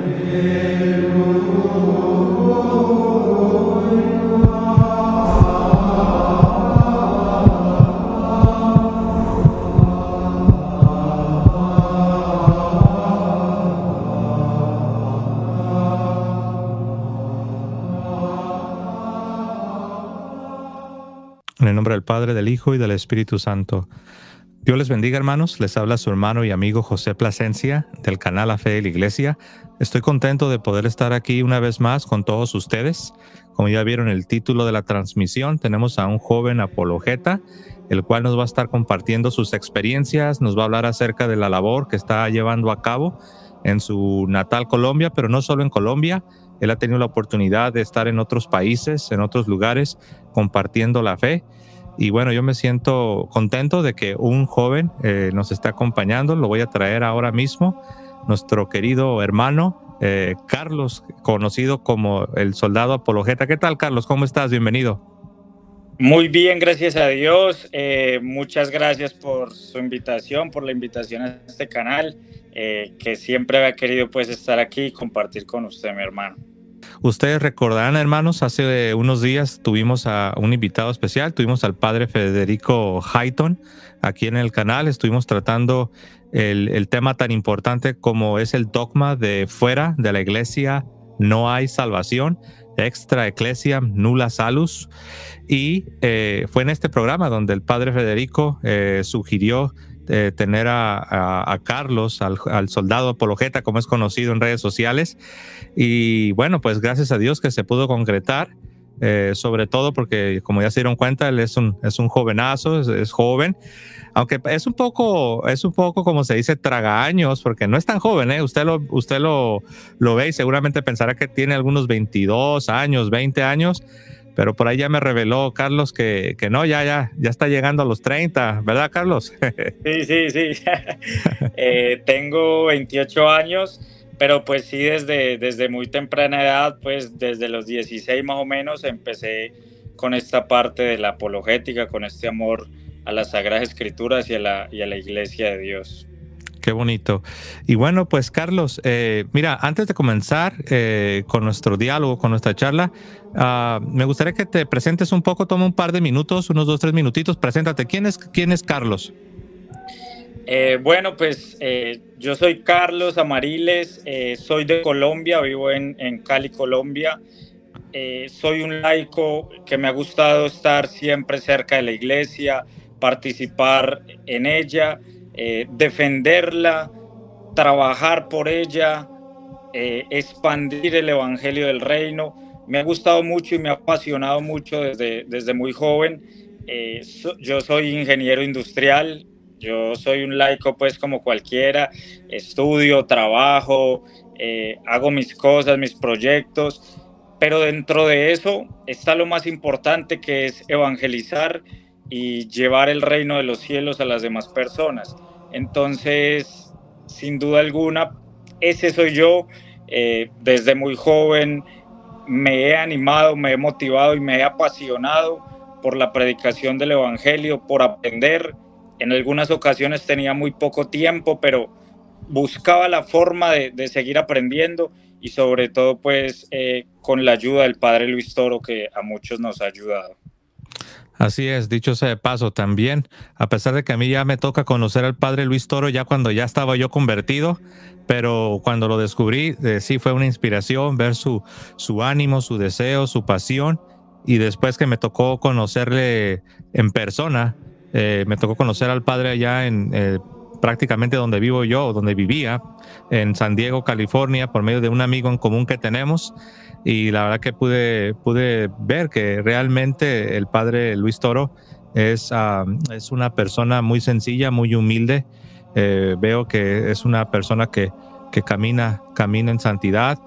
En el nombre del Padre, del Hijo y del Espíritu Santo. Dios les bendiga, hermanos. Les habla su hermano y amigo José Plasencia del canal La Fe de la Iglesia. Estoy contento de poder estar aquí una vez más con todos ustedes. Como ya vieron el título de la transmisión, tenemos a un joven apologeta, el cual nos va a estar compartiendo sus experiencias, nos va a hablar acerca de la labor que está llevando a cabo en su natal Colombia, pero no solo en Colombia. Él ha tenido la oportunidad de estar en otros países, en otros lugares, compartiendo la fe. Y bueno, yo me siento contento de que un joven nos está acompañando. Lo voy a traer ahora mismo, nuestro querido hermano Carlos, conocido como el soldado apologeta. ¿Qué tal, Carlos? ¿Cómo estás? Bienvenido. Muy bien, gracias a Dios. Muchas gracias por su invitación, por la invitación a este canal, que siempre había querido pues estar aquí y compartir con usted, mi hermano. Ustedes recordarán, hermanos, hace unos días tuvimos a un invitado especial, tuvimos al padre Federico Hayton aquí en el canal. Estuvimos tratando el tema tan importante como es el dogma de fuera de la iglesia no hay salvación, extra ecclesia nulla salus. Y fue en este programa donde el padre Federico sugirió tener a Carlos, al soldado apologeta, como es conocido en redes sociales. Y bueno, pues gracias a Dios que se pudo concretar, sobre todo porque, como ya se dieron cuenta, él es un jovenazo, es joven, aunque es un poco, como se dice, tragaños, porque no es tan joven, ¿eh? Usted lo ve y seguramente pensará que tiene algunos 22 años, 20 años, pero por ahí ya me reveló Carlos que no, ya está llegando a los 30, ¿verdad, Carlos? Sí. Tengo 28 años, pero pues sí, desde muy temprana edad, pues desde los 16 más o menos, empecé con esta parte de la apologética, con este amor a las Sagradas Escrituras y a la Iglesia de Dios. Qué bonito. Y bueno, pues Carlos, mira, antes de comenzar con nuestro diálogo, con nuestra charla, me gustaría que te presentes un poco, toma un par de minutos, unos 2-3 minutitos, preséntate. ¿Quién es Carlos? Bueno, pues yo soy Carlos Amariles, soy de Colombia, vivo en Cali, Colombia. Soy un laico que me ha gustado estar siempre cerca de la iglesia, participar en ella, defenderla, trabajar por ella, expandir el evangelio del reino. Me ha gustado mucho y me ha apasionado mucho desde muy joven. Yo soy ingeniero industrial, yo soy un laico pues como cualquiera, estudio, trabajo, hago mis cosas, mis proyectos, pero dentro de eso está lo más importante, que es evangelizar y llevar el reino de los cielos a las demás personas. Entonces, sin duda alguna, ese soy yo. Desde muy joven me he animado, me he motivado y me he apasionado por la predicación del evangelio, por aprender. En algunas ocasiones tenía muy poco tiempo, pero buscaba la forma de seguir aprendiendo, y sobre todo pues con la ayuda del padre Luis Toro, que a muchos nos ha ayudado. Así es, dicho sea de paso también, a pesar de que a mí ya me toca conocer al padre Luis Toro ya cuando ya estaba yo convertido, pero cuando lo descubrí, sí fue una inspiración ver su ánimo, su deseo, su pasión, y después que me tocó conocerle en persona, me tocó conocer al padre allá en prácticamente donde vivo yo, donde vivía, en San Diego, California, por medio de un amigo en común que tenemos. Y la verdad que pude ver que realmente el padre Luis Toro es una persona muy sencilla, muy humilde. Veo que es una persona que camina en santidad,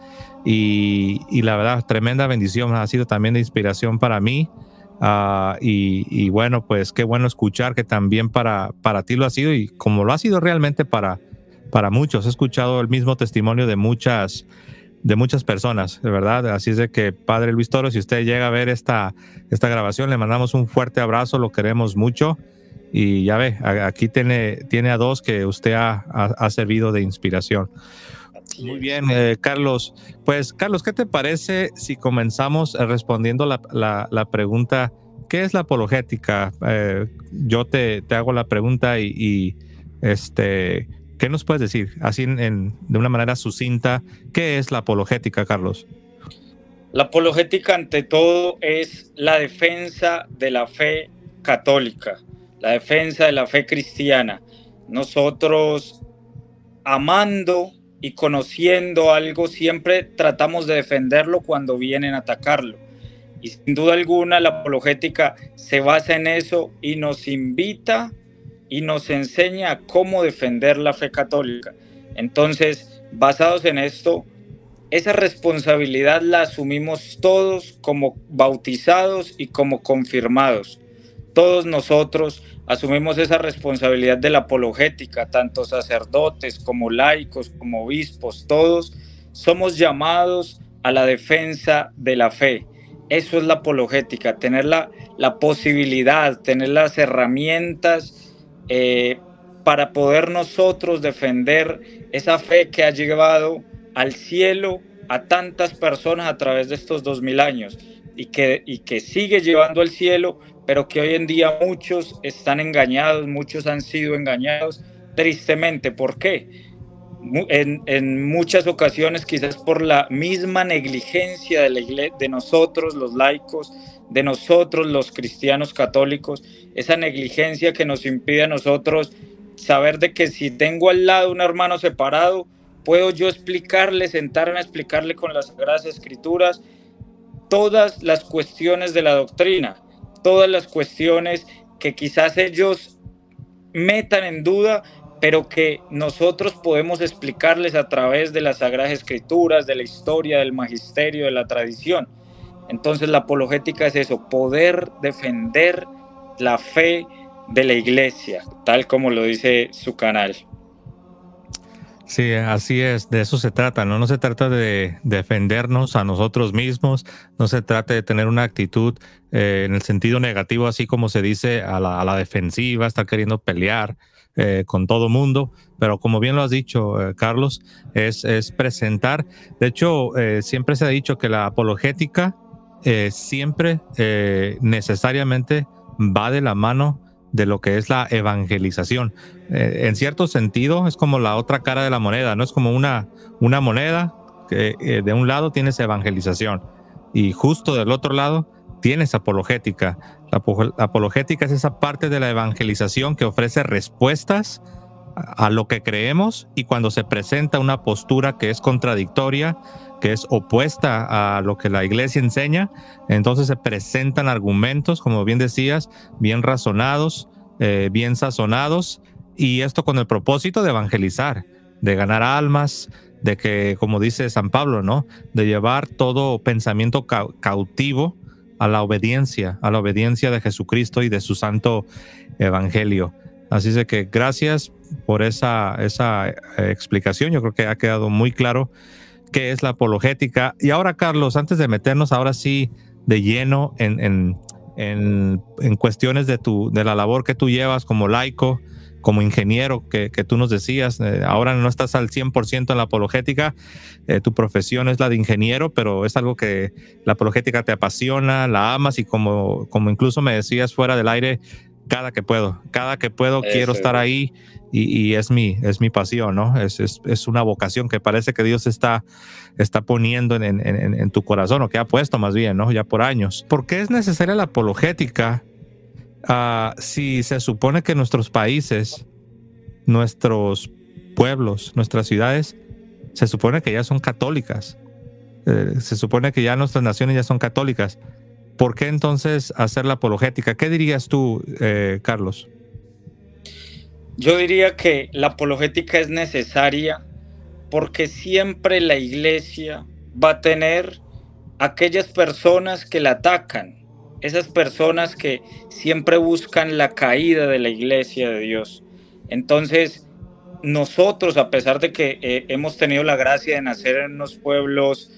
y la verdad, tremenda bendición, ha sido también de inspiración para mí. Y bueno, pues qué bueno escuchar que también para ti lo ha sido, y como lo ha sido realmente para muchos. He escuchado el mismo testimonio de muchas personas, de verdad. Así es de que, padre Luis Toro, si usted llega a ver esta grabación, le mandamos un fuerte abrazo, lo queremos mucho. Y ya ve, aquí tiene a dos que usted ha servido de inspiración. Así Muy es. bien, Carlos. Pues, Carlos, ¿qué te parece si comenzamos respondiendo la pregunta, ¿qué es la apologética? Yo te hago la pregunta este, ¿qué nos puedes decir? Así de una manera sucinta, ¿qué es la apologética, Carlos? La apologética, ante todo, es la defensa de la fe católica, la defensa de la fe cristiana. Nosotros, amando y conociendo algo, siempre tratamos de defenderlo cuando vienen a atacarlo. Y sin duda alguna, la apologética se basa en eso y nos invita y nos enseña cómo defender la fe católica. Entonces, basados en esto, esa responsabilidad la asumimos todos como bautizados y como confirmados. Todos nosotros asumimos esa responsabilidad de la apologética, tanto sacerdotes como laicos, como obispos, todos somos llamados a la defensa de la fe. Eso es la apologética, tener la posibilidad, tener las herramientas para poder nosotros defender esa fe que ha llevado al cielo a tantas personas a través de estos 2000 años y que sigue llevando al cielo, pero que hoy en día muchos están engañados, muchos han sido engañados tristemente. ¿Por qué? En muchas ocasiones, quizás por la misma negligencia de la iglesia, de nosotros los laicos, de nosotros los cristianos católicos, esa negligencia que nos impide a nosotros saber de que si tengo al lado un hermano separado, puedo yo explicarle, sentarme a explicarle con las Sagradas Escrituras todas las cuestiones de la doctrina, todas las cuestiones que quizás ellos metan en duda, pero que nosotros podemos explicarles a través de las Sagradas Escrituras, de la historia, del magisterio, de la tradición. Entonces la apologética es eso, poder defender la fe de la iglesia, tal como lo dice su canal. Sí, así es, de eso se trata, ¿no? No se trata de defendernos a nosotros mismos, no se trata de tener una actitud en el sentido negativo, así como se dice, a la defensiva, estar queriendo pelear con todo mundo, pero como bien lo has dicho, Carlos, es presentar. De hecho, siempre se ha dicho que la apologética siempre necesariamente va de la mano de lo que es la evangelización. En cierto sentido, es como la otra cara de la moneda, ¿no? Es como una moneda que de un lado tienes evangelización y justo del otro lado tienes apologética. La apologética es esa parte de la evangelización que ofrece respuestas a lo que creemos, y cuando se presenta una postura que es contradictoria, que es opuesta a lo que la iglesia enseña, entonces se presentan argumentos, como bien decías, bien razonados, bien sazonados, y esto con el propósito de evangelizar, de ganar almas, de que, como dice San Pablo, ¿no? De llevar todo pensamiento cautivo a la obediencia de Jesucristo y de su santo evangelio. Así es de que gracias por esa explicación. Yo creo que ha quedado muy claro qué es la apologética. Y ahora, Carlos, antes de meternos ahora sí de lleno en cuestiones de la labor que tú llevas como laico, como ingeniero, que tú nos decías, ahora no estás al 100% en la apologética, tu profesión es la de ingeniero, pero es algo que la apologética te apasiona, la amas, y como incluso me decías fuera del aire, cada que puedo quiero estar ahí, y es mi pasión, ¿no? Es una vocación que parece que Dios está poniendo en tu corazón, o que ha puesto más bien, ¿no? Ya por años. ¿Por qué es necesaria la apologética si se supone que nuestros países, nuestros pueblos, nuestras ciudades, se supone que ya son católicas? Se supone que ya nuestras naciones ya son católicas. ¿Por qué entonces hacer la apologética? ¿Qué dirías tú, Carlos? Yo diría que la apologética es necesaria porque siempre la iglesia va a tener aquellas personas que la atacan, esas personas que siempre buscan la caída de la iglesia de Dios. Entonces, nosotros, a pesar de que hemos tenido la gracia de nacer en unos pueblos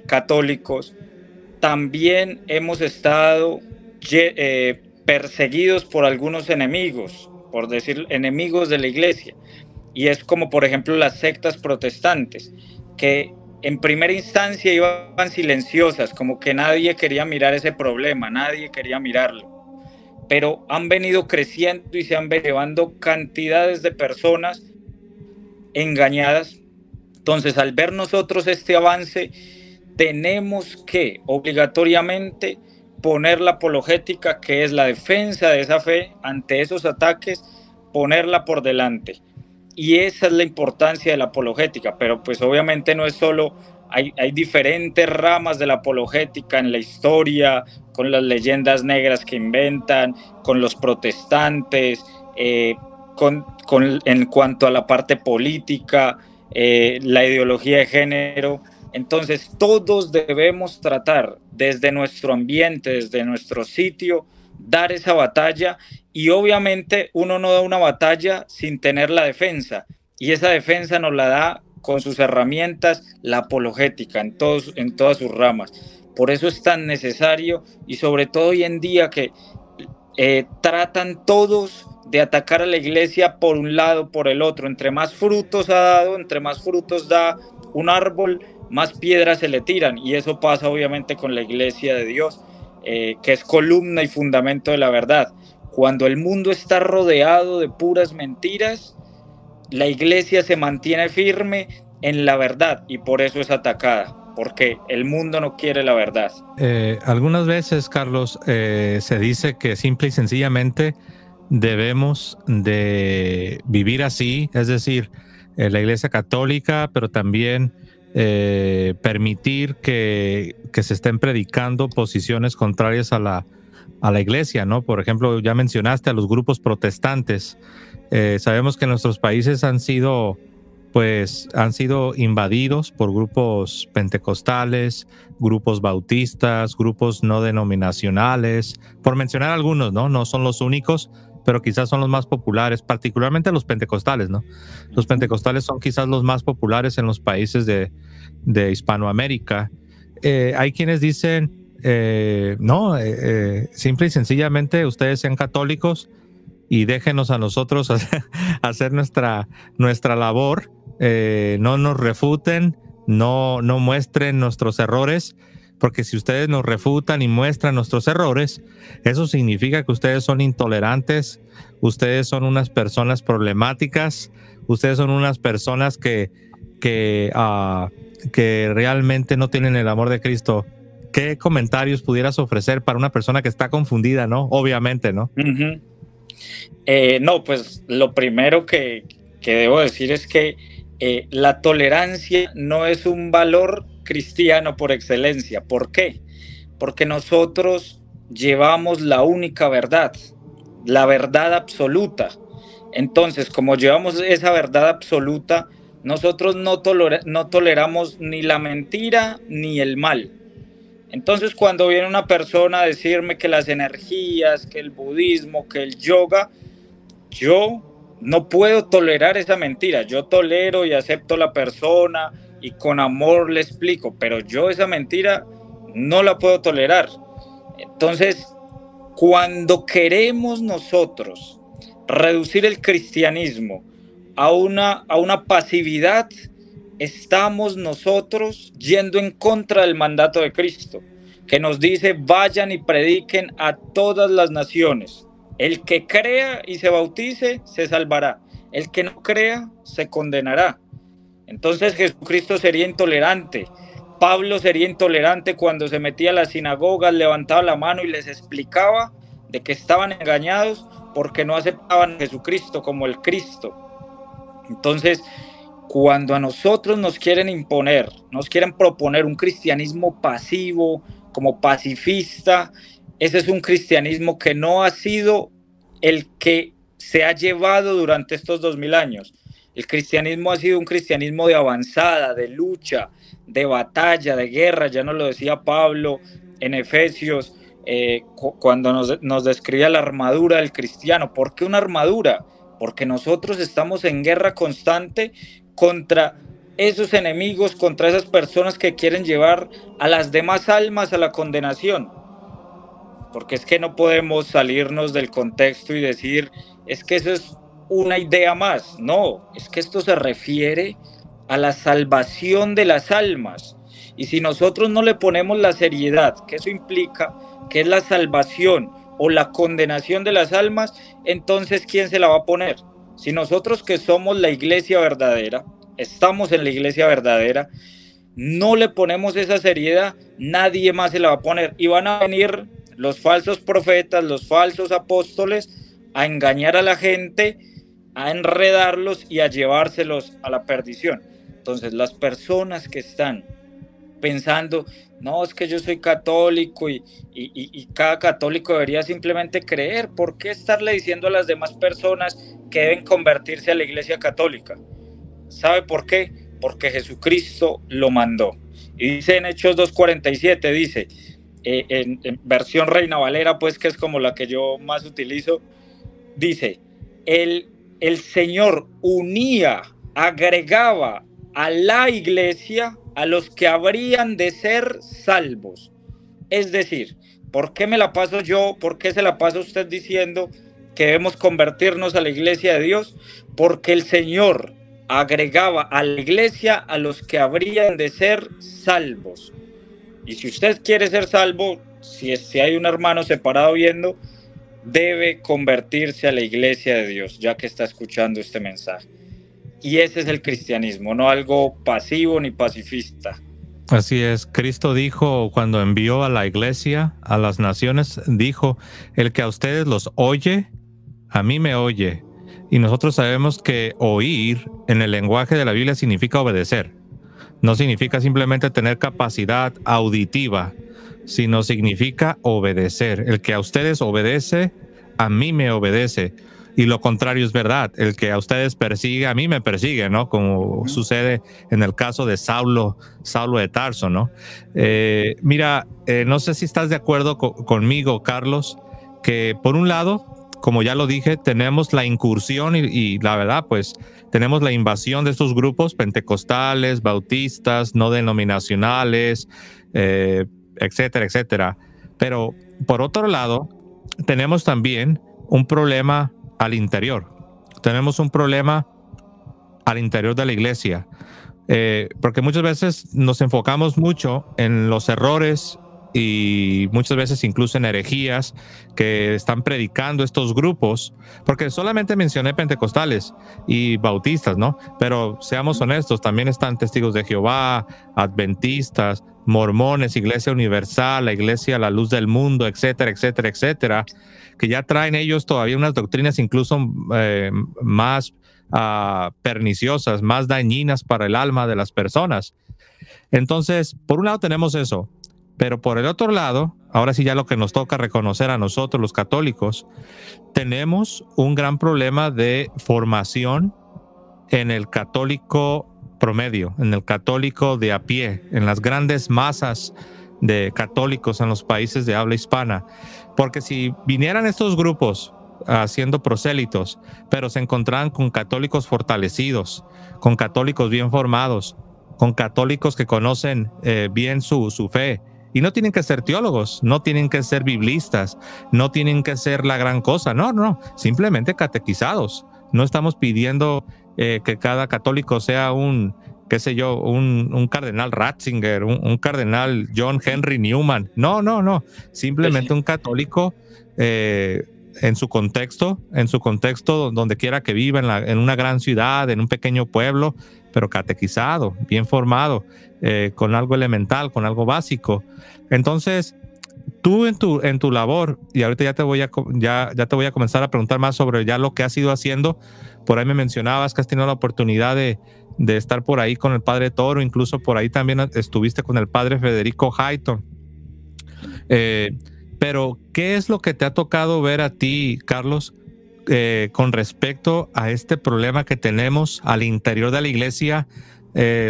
católicos, también hemos estado perseguidos por algunos enemigos, por decir enemigos de la iglesia. Y es como, por ejemplo, las sectas protestantes. que en primera instancia iban silenciosas, como que nadie quería mirar ese problema, nadie quería mirarlo, pero han venido creciendo y se han venido llevando cantidades de personas engañadas. Entonces, al ver nosotros este avance, tenemos que obligatoriamente poner la apologética, que es la defensa de esa fe ante esos ataques, ponerla por delante. Y esa es la importancia de la apologética, pero pues obviamente no es solo, hay diferentes ramas de la apologética en la historia, con las leyendas negras que inventan, con los protestantes, en cuanto a la parte política, la ideología de género. Entonces todos debemos tratar desde nuestro ambiente, desde nuestro sitio, dar esa batalla, y obviamente uno no da una batalla sin tener la defensa, y esa defensa nos la da con sus herramientas la apologética en todas sus ramas. Por eso es tan necesario, y sobre todo hoy en día que tratan todos de atacar a la iglesia por un lado, por el otro. Entre más frutos ha dado, entre más frutos da un árbol, más piedras se le tiran, y eso pasa obviamente con la iglesia de Dios, que es columna y fundamento de la verdad. Cuando el mundo está rodeado de puras mentiras, la iglesia se mantiene firme en la verdad, y por eso es atacada, porque el mundo no quiere la verdad. Algunas veces, Carlos, se dice que simple y sencillamente debemos de vivir así, es decir, la Iglesia Católica, pero también permitir que se estén predicando posiciones contrarias a la Iglesia, ¿no? Por ejemplo, ya mencionaste a los grupos protestantes. Sabemos que nuestros países han sido invadidos por grupos pentecostales, grupos bautistas, grupos no denominacionales, por mencionar algunos, ¿no? No son los únicos, pero quizás son los más populares, particularmente los pentecostales, ¿no? Los pentecostales son quizás los más populares en los países de Hispanoamérica. Hay quienes dicen, simple y sencillamente ustedes sean católicos y déjenos a nosotros hacer nuestra labor, no nos refuten, no muestren nuestros errores, porque si ustedes nos refutan y muestran nuestros errores, eso significa que ustedes son intolerantes, ustedes son unas personas problemáticas, ustedes son unas personas que realmente no tienen el amor de Cristo. ¿Qué comentarios pudieras ofrecer para una persona que está confundida, no? Obviamente, ¿no? Uh-huh. No, pues lo primero que debo decir es que la tolerancia no es un valor cristiano por excelencia. ¿Por qué? Porque nosotros llevamos la única verdad, la verdad absoluta. Entonces, como llevamos esa verdad absoluta, nosotros no toleramos ni la mentira ni el mal. Entonces, cuando viene una persona a decirme que las energías, que el budismo, que el yoga, yo no puedo tolerar esa mentira. Yo tolero y acepto la persona y con amor le explico, pero yo esa mentira no la puedo tolerar. Entonces, cuando queremos nosotros reducir el cristianismo a una pasividad, estamos nosotros yendo en contra del mandato de Cristo, que nos dice: vayan y prediquen a todas las naciones. El que crea y se bautice se salvará. El que no crea se condenará. Entonces Jesucristo sería intolerante. Pablo sería intolerante cuando se metía a las sinagogas, levantaba la mano y les explicaba de que estaban engañados porque no aceptaban a Jesucristo como el Cristo. Entonces, cuando a nosotros nos quieren imponer, nos quieren proponer un cristianismo pasivo, como pacifista, ese es un cristianismo que no ha sido el que se ha llevado durante estos 2000 años. El cristianismo ha sido un cristianismo de avanzada, de lucha, de batalla, de guerra. Ya nos lo decía Pablo en Efesios, cuando nos describía la armadura del cristiano. ¿Por qué una armadura? Porque nosotros estamos en guerra constante contra esos enemigos, contra esas personas que quieren llevar a las demás almas a la condenación. Porque es que no podemos salirnos del contexto y decir, es que eso es una idea más. No, es que esto se refiere a la salvación de las almas. Y si nosotros no le ponemos la seriedad que eso implica, que es la salvación o la condenación de las almas, entonces ¿quién se la va a poner? Si nosotros, que somos la iglesia verdadera, estamos en la iglesia verdadera, no le ponemos esa seriedad, nadie más se la va a poner. Y van a venir los falsos profetas, los falsos apóstoles, a engañar a la gente, a enredarlos y a llevárselos a la perdición. Entonces, las personas que están pensando, no, es que yo soy católico y cada católico debería simplemente creer, ¿por qué estarle diciendo a las demás personas que deben convertirse a la iglesia católica? ¿Sabe por qué? Porque Jesucristo lo mandó. Y dice en Hechos 2:47, dice, en versión Reina Valera, pues, que es como la que yo más utilizo, dice, el Señor unía, agregaba a la iglesia a los que habrían de ser salvos. Es decir, ¿por qué me la paso yo? ¿Por qué se la pasa usted diciendo que debemos convertirnos a la iglesia de Dios? Porque el Señor agregaba a la iglesia a los que habrían de ser salvos. Y si usted quiere ser salvo, si hay un hermano separado viendo, debe convertirse a la iglesia de Dios, ya que está escuchando este mensaje. Y ese es el cristianismo, no algo pasivo ni pacifista. Así es, Cristo dijo cuando envió a la iglesia, a las naciones, dijo, el que a ustedes los oye, a mí me oye. Y nosotros sabemos que oír en el lenguaje de la Biblia significa obedecer. No significa simplemente tener capacidad auditiva, sino significa obedecer. El que a ustedes obedece, a mí me obedece. Y lo contrario es verdad. El que a ustedes persigue, a mí me persigue, ¿no? Como sucede en el caso de Saulo de Tarso, ¿no? Mira, no sé si estás de acuerdo conmigo, Carlos, que por un lado, como ya lo dije, tenemos la incursión y la verdad, pues, tenemos la invasión de estos grupos pentecostales, bautistas, no denominacionales, etcétera, etcétera. Pero por otro lado, tenemos también un problema al interior. Tenemos un problema al interior de la iglesia, porque muchas veces nos enfocamos mucho en los errores y muchas veces incluso en herejías que están predicando estos grupos, porque solamente mencioné pentecostales y bautistas, ¿no? Pero seamos honestos, también están testigos de Jehová, adventistas, mormones, Iglesia Universal, la Iglesia La Luz del Mundo, etcétera, etcétera, etcétera, que ya traen ellos todavía unas doctrinas incluso más perniciosas, más dañinas para el alma de las personas. Entonces, por un lado tenemos eso, pero por el otro lado, ahora sí ya lo que nos toca reconocer a nosotros los católicos, tenemos un gran problema de formación en el católico promedio, en el católico de a pie, en las grandes masas de católicos en los países de habla hispana. Porque si vinieran estos grupos haciendo prosélitos, pero se encontraran con católicos fortalecidos, con católicos bien formados, con católicos que conocen bien su fe, y no tienen que ser teólogos, no tienen que ser biblistas, no tienen que ser la gran cosa, no, simplemente catequizados. No estamos pidiendo que cada católico sea un, qué sé yo, un cardenal Ratzinger, un cardenal John Henry Newman. No. Simplemente un católico en su contexto donde quiera que viva, en una gran ciudad, en un pequeño pueblo, pero catequizado, bien formado, con algo elemental, con algo básico. Entonces, tú en tu labor, y ahorita ya te voy a comenzar a preguntar más sobre ya lo que has ido haciendo. Por ahí me mencionabas que has tenido la oportunidad de estar por ahí con el padre Toro, incluso por ahí también estuviste con el padre Federico Hayton. Pero, ¿qué es lo que te ha tocado ver a ti, Carlos, con respecto a este problema que tenemos al interior de la iglesia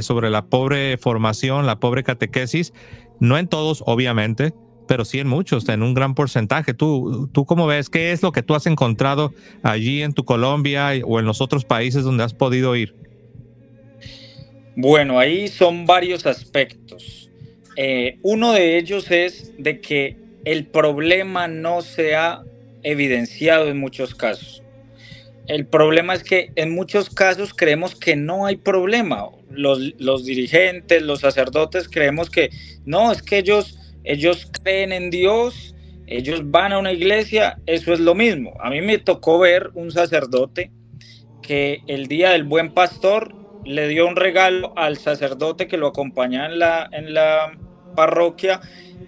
sobre la pobre formación, la pobre catequesis? No en todos, obviamente, pero sí en muchos, en un gran porcentaje. ¿Tú cómo ves? ¿Qué es lo que tú has encontrado allí en tu Colombia o en los otros países donde has podido ir? Bueno, ahí son varios aspectos. Uno de ellos es de que el problema no se ha evidenciado en muchos casos. El problema es que en muchos casos creemos que no hay problema. Los dirigentes, los sacerdotes creemos que no, es que ellos creen en Dios, ellos van a una iglesia, eso es lo mismo. A mí me tocó ver un sacerdote que el día del Buen Pastor le dio un regalo al sacerdote que lo acompañaba en la parroquia,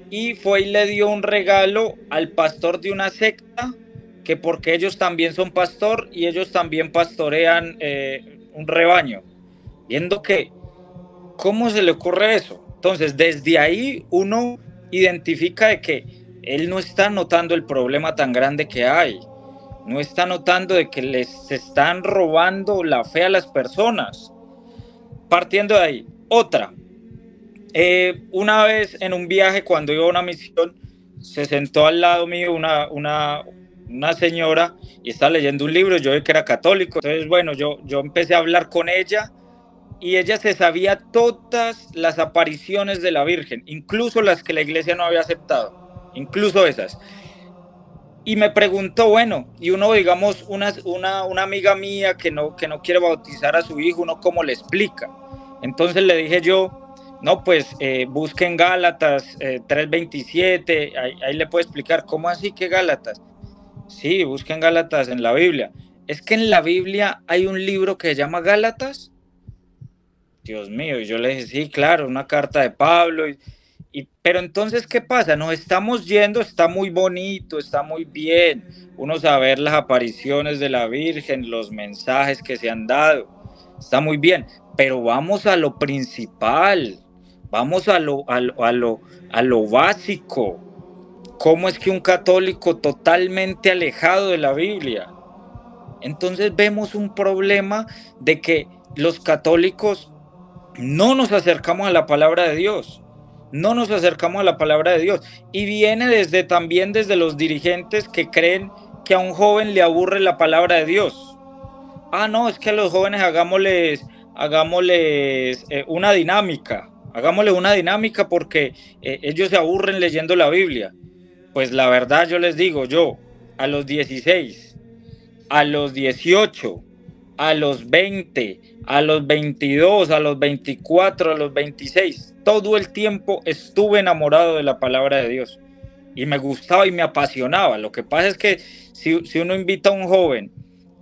y fue y le dio un regalo al pastor de una secta, que porque ellos también son pastor y ellos también pastorean un rebaño. Viendo que, ¿cómo se le ocurre eso? Entonces, desde ahí uno identifica de que él no está notando el problema tan grande que hay. No está notando de que les están robando la fe a las personas. Partiendo de ahí, otra. Una vez en un viaje, cuando iba a una misión, se sentó al lado mío una señora y estaba leyendo un libro. Yo vi que era católico. Entonces, bueno, yo empecé a hablar con ella y ella se sabía todas las apariciones de la Virgen, incluso las que la iglesia no había aceptado, incluso esas. Y me preguntó, bueno, y uno, digamos, una amiga mía que no quiere bautizar a su hijo, ¿uno cómo le explica? Entonces le dije yo, no, pues busquen Gálatas 3:27, ahí le puedo explicar. ¿Cómo así que Gálatas? Sí, busquen Gálatas en la Biblia. ¿Es que en la Biblia hay un libro que se llama Gálatas? Dios mío, y yo le dije, sí, claro, una carta de Pablo. Pero entonces, ¿qué pasa? Nos estamos yendo, está muy bonito, está muy bien, uno saber las apariciones de la Virgen, los mensajes que se han dado, está muy bien, pero vamos a lo principal, vamos a lo básico. ¿Cómo es que un católico totalmente alejado de la Biblia? Entonces vemos un problema de que los católicos no nos acercamos a la palabra de Dios. No nos acercamos a la palabra de Dios. Y viene también desde los dirigentes que creen que a un joven le aburre la palabra de Dios. Ah, no, es que a los jóvenes hagámosles una dinámica. Hagámosle una dinámica porque ellos se aburren leyendo la Biblia. Pues la verdad yo les digo, yo a los 16, a los 18, a los 20, a los 22, a los 24, a los 26, todo el tiempo estuve enamorado de la palabra de Dios y me gustaba y me apasionaba. Lo que pasa es que si uno invita a un joven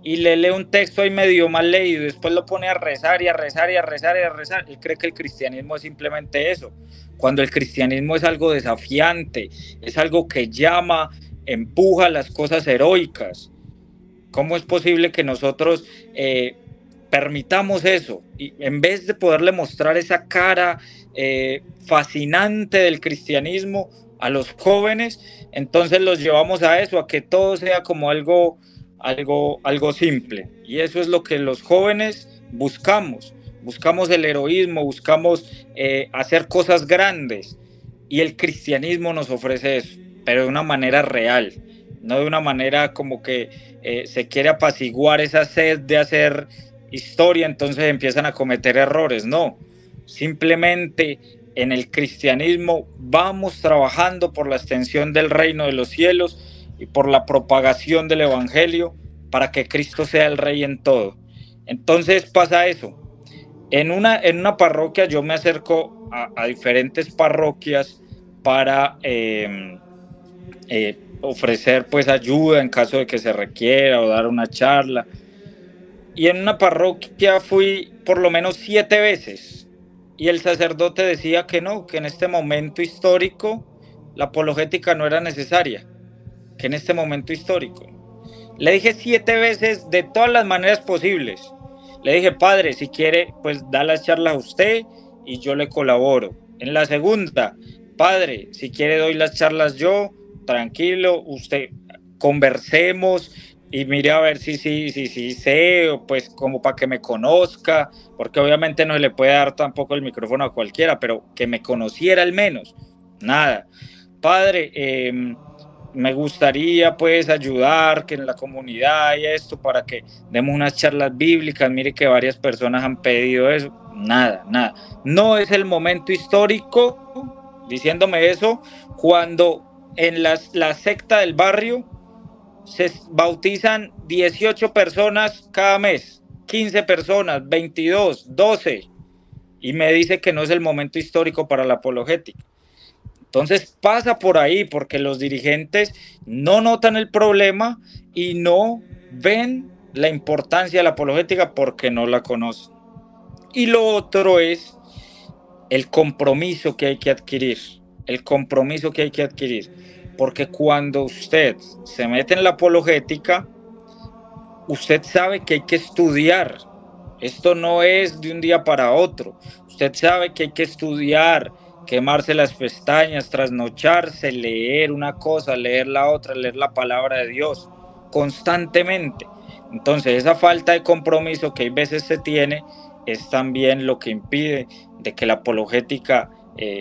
y le lee un texto ahí medio mal leído y después lo pone a rezar y a rezar y a rezar y a rezar, él cree que el cristianismo es simplemente eso, cuando el cristianismo es algo desafiante, es algo que llama, empuja las cosas heroicas. ¿Cómo es posible que nosotros permitamos eso? Y en vez de poderle mostrar esa cara fascinante del cristianismo a los jóvenes, entonces los llevamos a eso, a que todo sea como algo simple. Y eso es lo que los jóvenes buscamos. Buscamos el heroísmo, buscamos hacer cosas grandes. Y el cristianismo nos ofrece eso, pero de una manera real, no de una manera como que se quiere apaciguar esa sed de hacer historia, entonces empiezan a cometer errores. No, simplemente en el cristianismo vamos trabajando por la extensión del reino de los cielos y por la propagación del evangelio para que Cristo sea el rey en todo. Entonces pasa eso. En una parroquia yo me acerco a diferentes parroquias para ofrecer pues ayuda en caso de que se requiera o dar una charla. Y en una parroquia fui por lo menos 7 veces y el sacerdote decía que no, que en este momento histórico la apologética no era necesaria, que en este momento histórico. Le dije 7 veces de todas las maneras posibles. Le dije, padre, si quiere, pues da las charlas a usted y yo le colaboro. En la segunda, padre, si quiere doy las charlas yo, tranquilo, usted, conversemos y mire a ver si sé, o pues como para que me conozca, porque obviamente no se le puede dar tampoco el micrófono a cualquiera, pero que me conociera al menos. Nada. Padre, me gustaría pues ayudar que en la comunidad y esto para que demos unas charlas bíblicas, mire que varias personas han pedido eso. Nada. No es el momento histórico, diciéndome eso, cuando en la secta del barrio se bautizan 18 personas cada mes, 15 personas, 22, 12, y me dice que no es el momento histórico para la apologética. Entonces pasa por ahí porque los dirigentes no notan el problema y no ven la importancia de la apologética porque no la conocen. Y lo otro es el compromiso que hay que adquirir, el compromiso que hay que adquirir, porque cuando usted se mete en la apologética, usted sabe que hay que estudiar. Esto no es de un día para otro. Usted sabe que hay que estudiar, quemarse las pestañas, trasnocharse, leer una cosa, leer la otra, leer la palabra de Dios constantemente. Entonces, esa falta de compromiso que hay veces se tiene es también lo que impide de que la apologética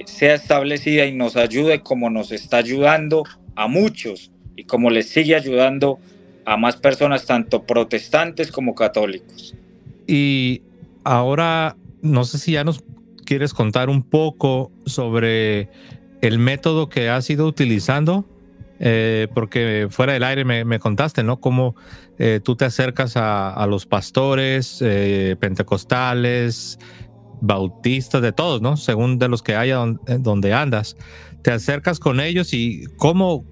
sea establecida y nos ayude como nos está ayudando a muchos y como les sigue ayudando a más personas, tanto protestantes como católicos. Y ahora, no sé si ya nos quieres contar un poco sobre el método que has ido utilizando, porque fuera del aire me contaste, ¿no? Cómo tú te acercas a los pastores pentecostales, bautistas, de todos, ¿no? Según de los que haya donde andas. Te acercas con ellos y cómo,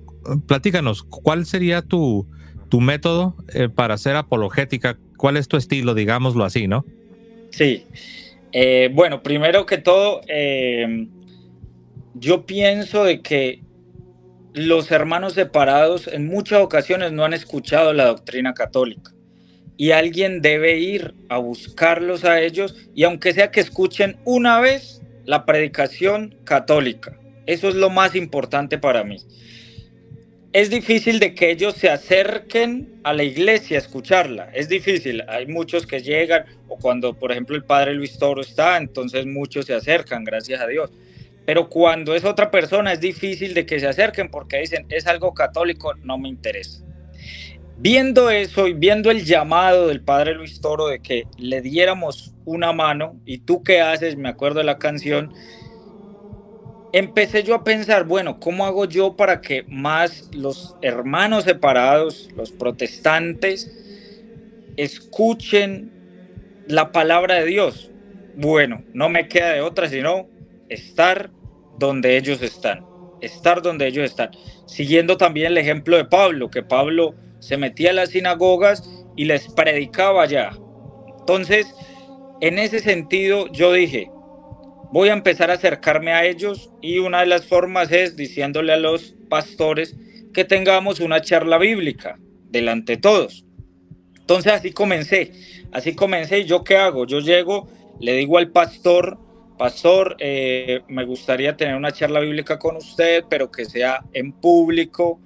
platícanos, ¿cuál sería tu método para hacer apologética? ¿Cuál es tu estilo, digámoslo así, no? Sí, bueno, primero que todo, yo pienso de que los hermanos separados en muchas ocasiones no han escuchado la doctrina católica y alguien debe ir a buscarlos a ellos y aunque sea que escuchen una vez la predicación católica, eso es lo más importante para mí. Es difícil de que ellos se acerquen a la iglesia a escucharla, es difícil, hay muchos que llegan o cuando por ejemplo el padre Luis Toro está, entonces muchos se acercan, gracias a Dios. Pero cuando es otra persona es difícil de que se acerquen porque dicen, es algo católico, no me interesa. Viendo eso y viendo el llamado del padre Luis Toro de que le diéramos una mano, y tú qué haces, me acuerdo de la canción, empecé yo a pensar, bueno, ¿cómo hago yo para que más los hermanos separados, los protestantes, escuchen la palabra de Dios? Bueno, no me queda de otra sino estar donde ellos están, siguiendo también el ejemplo de Pablo, que Pablo se metía a las sinagogas y les predicaba allá. Entonces, en ese sentido, yo dije, voy a empezar a acercarme a ellos y una de las formas es diciéndole a los pastores que tengamos una charla bíblica delante de todos. Entonces así comencé y yo qué hago, yo llego, le digo al pastor, me gustaría tener una charla bíblica con usted, pero que sea en público,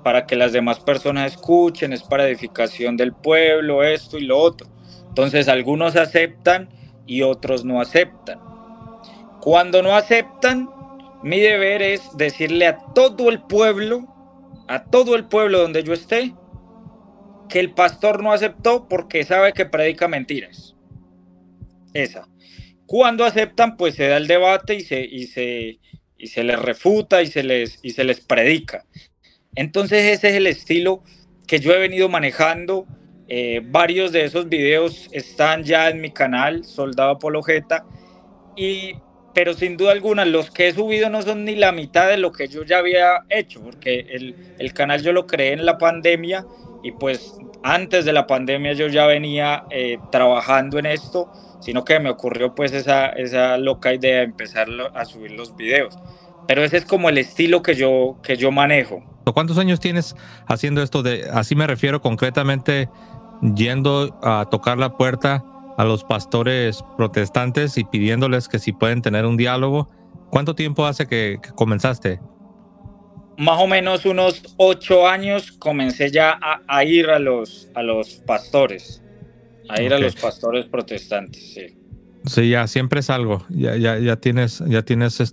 para que las demás personas escuchen, es para edificación del pueblo, esto y lo otro. Entonces algunos aceptan y otros no aceptan. Cuando no aceptan, mi deber es decirle a todo el pueblo donde yo esté, que el pastor no aceptó porque sabe que predica mentiras. Esa. Cuando aceptan, pues se da el debate y se les refuta y se les predica. Entonces ese es el estilo que yo he venido manejando. Varios de esos videos están ya en mi canal, Soldado Apologeta, pero sin duda alguna los que he subido no son ni la mitad de lo que yo ya había hecho, porque el canal yo lo creé en la pandemia y pues antes de la pandemia yo ya venía trabajando en esto, sino que me ocurrió pues esa loca idea de empezar a subir los videos. Pero ese es como el estilo que yo manejo. ¿Cuántos años tienes haciendo esto? Así me refiero concretamente, yendo a tocar la puerta a los pastores protestantes y pidiéndoles que si pueden tener un diálogo. ¿Cuánto tiempo hace que comenzaste? Más o menos unos 8 años comencé ya a ir a los pastores, ir a los pastores protestantes, sí. Sí, ya siempre es algo, ya tienes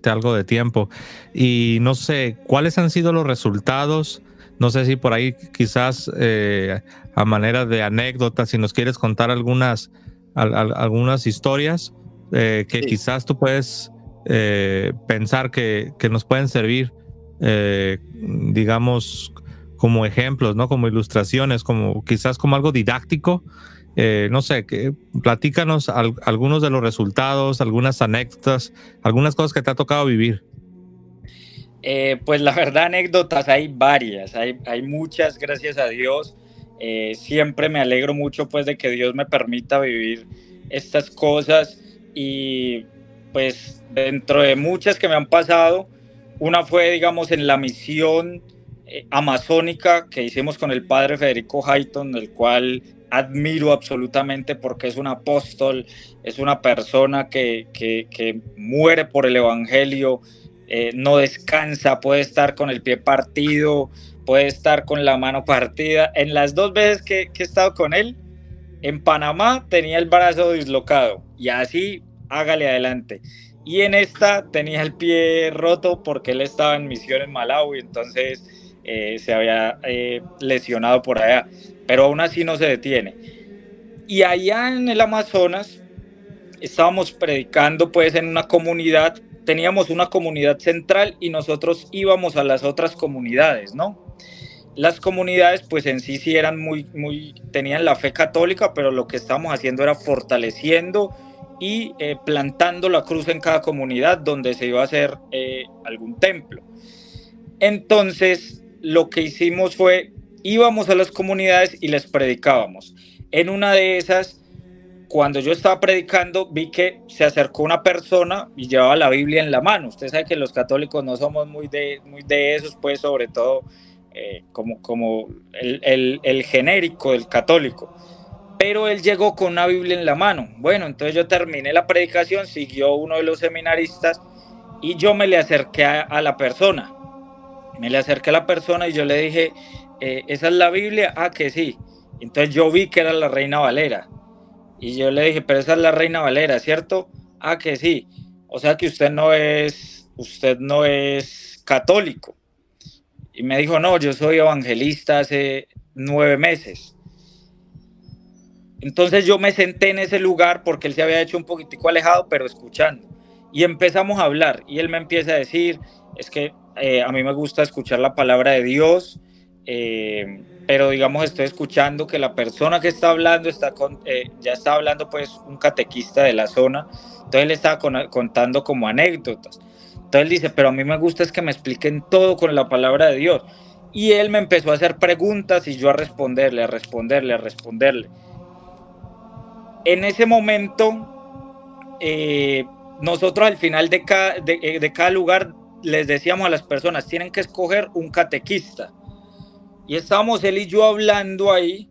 algo de tiempo. Y no sé, ¿cuáles han sido los resultados? No sé si por ahí quizás a manera de anécdota, si nos quieres contar algunas historias que sí, quizás tú puedes pensar que nos pueden servir, digamos, como ejemplos, ¿no? Como ilustraciones, como quizás como algo didáctico. No sé, platícanos algunos de los resultados, algunas anécdotas, algunas cosas que te ha tocado vivir. Pues la verdad, anécdotas hay varias, hay muchas, gracias a Dios. Siempre me alegro mucho pues de que Dios me permita vivir estas cosas y pues dentro de muchas que me han pasado, una fue digamos en la misión amazónica que hicimos con el padre Federico Hayton, el cual admiro absolutamente porque es un apóstol, es una persona que muere por el evangelio, no descansa, puede estar con el pie partido, puede estar con la mano partida. En las dos veces que he estado con él, en Panamá tenía el brazo dislocado y así hágale adelante. Y en esta tenía el pie roto porque él estaba en misión en Malawi, entonces se había lesionado por allá, pero aún así no se detiene. Y allá en el Amazonas estábamos predicando pues en una comunidad, teníamos una comunidad central y nosotros íbamos a las otras comunidades, ¿no? Las comunidades pues en sí eran tenían la fe católica, pero lo que estábamos haciendo era fortaleciendo y plantando la cruz en cada comunidad donde se iba a hacer algún templo. Entonces lo que hicimos fue, íbamos a las comunidades y les predicábamos. En una de esas, cuando yo estaba predicando, vi que se acercó una persona y llevaba la Biblia en la mano. Usted sabe que los católicos no somos muy de esos, pues sobre todo como el genérico del católico. Pero él llegó con una Biblia en la mano. Bueno, entonces yo terminé la predicación, siguió uno de los seminaristas y yo me le acerqué a la persona. Me le acerqué a la persona y yo le dije, ¿esa es la Biblia? Ah, que sí. Entonces yo vi que era la Reina Valera. Y yo le dije, pero esa es la Reina Valera, ¿cierto? Ah, que sí. O sea que usted no es católico. Y me dijo, no, yo soy evangelista hace 9 meses. Entonces yo me senté en ese lugar porque él se había hecho un poquitico alejado, pero escuchando. Y empezamos a hablar y él me empieza a decir, es que a mí me gusta escuchar la palabra de Dios, pero digamos estoy escuchando que la persona que está hablando ya está hablando pues un catequista de la zona, entonces él estaba contando como anécdotas. Entonces él dice, pero a mí me gusta es que me expliquen todo con la palabra de Dios. Y él me empezó a hacer preguntas y yo a responderle. En ese momento, nosotros al final de cada lugar les decíamos a las personas, tienen que escoger un catequista. Y estábamos él y yo hablando ahí,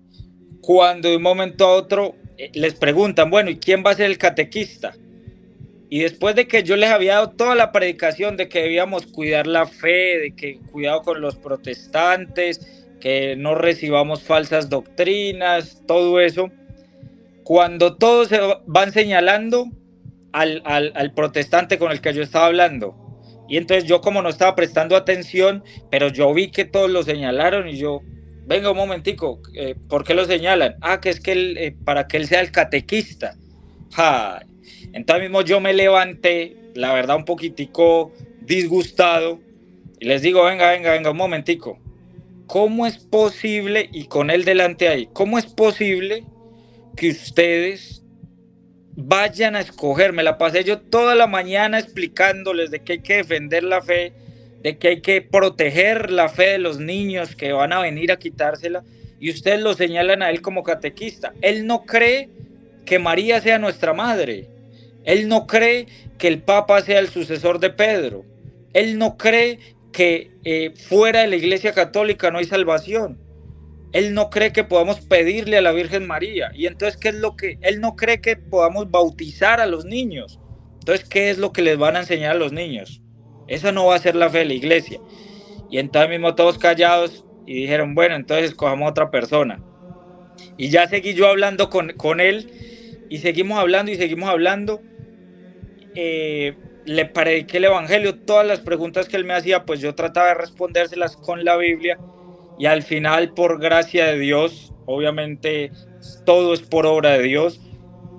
cuando de un momento a otro les preguntan, bueno, ¿y quién va a ser el catequista? Y después de que yo les había dado toda la predicación de que debíamos cuidar la fe, de que cuidado con los protestantes, que no recibamos falsas doctrinas, todo eso, cuando todos se van señalando al protestante con el que yo estaba hablando, y entonces yo como no estaba prestando atención, pero yo vi que todos lo señalaron y yo, venga un momentico, ¿por qué lo señalan? Ah, que es que para que él sea el catequista. ¡Ay! Entonces mismo yo me levanté, la verdad un poquitico disgustado, y les digo, venga, un momentico, ¿cómo es posible, y con él delante ahí, cómo es posible que ustedes vayan a escoger? Me la pasé yo toda la mañana explicándoles de que hay que defender la fe, de que hay que proteger la fe de los niños que van a venir a quitársela, y ustedes lo señalan a él como catequista. Él no cree que María sea nuestra madre. Él no cree que el Papa sea el sucesor de Pedro. Él no cree que fuera de la Iglesia Católica no hay salvación. Él no cree que podamos pedirle a la Virgen María. Y entonces, ¿qué es lo que? Él no cree que podamos bautizar a los niños. Entonces, ¿qué es lo que les van a enseñar a los niños? Esa no va a ser la fe de la Iglesia. Y entonces mismo todos callados y dijeron, bueno, entonces escojamos a otra persona. Y ya seguí yo hablando con él y seguimos hablando. Le prediqué el evangelio, todas las preguntas que él me hacía, pues yo trataba de respondérselas con la Biblia, y al final, por gracia de Dios, obviamente todo es por obra de Dios,